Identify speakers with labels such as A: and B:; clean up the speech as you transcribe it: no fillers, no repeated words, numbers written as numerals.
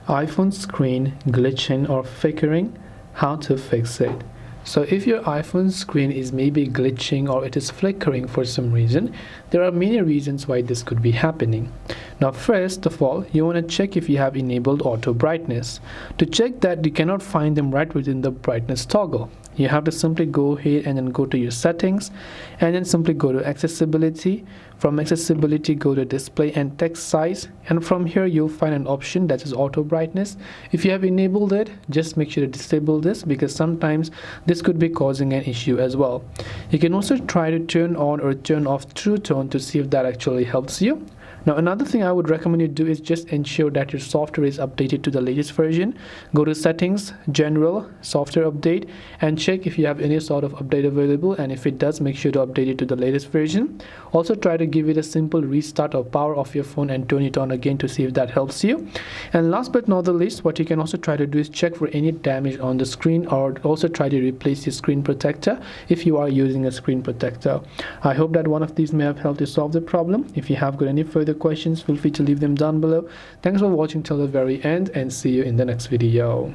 A: iPhone screen glitching or flickering, how to fix it. So if your iPhone screen is maybe glitching or it is flickering for some reason, there are many reasons why this could be happening. Now first of all, you want to check if you have enabled auto brightness. To check that, you cannot find them right within the brightness toggle. You have to simply go ahead and then go to your settings and then simply go to accessibility. From accessibility, go to display and text size, and from here you'll find an option that is auto brightness. If you have enabled it, just make sure to disable this because sometimes this could be causing an issue as well. You can also try to turn on or turn off True Tone to see if that actually helps you. Now another thing I would recommend you do is just ensure that your software is updated to the latest version. Go to settings, general, software update, and check if you have any sort of update available, and if it does, make sure to update it to the latest version. Also try to give it a simple restart or power off your phone and turn it on again to see if that helps you. And last but not the least, what you can also try to do is check for any damage on the screen, or also try to replace your screen protector if you are using a screen protector. I hope that one of these may have helped you solve the problem. If you have got any further questions, feel free to leave them down below. Thanks for watching till the very end, and see you in the next video.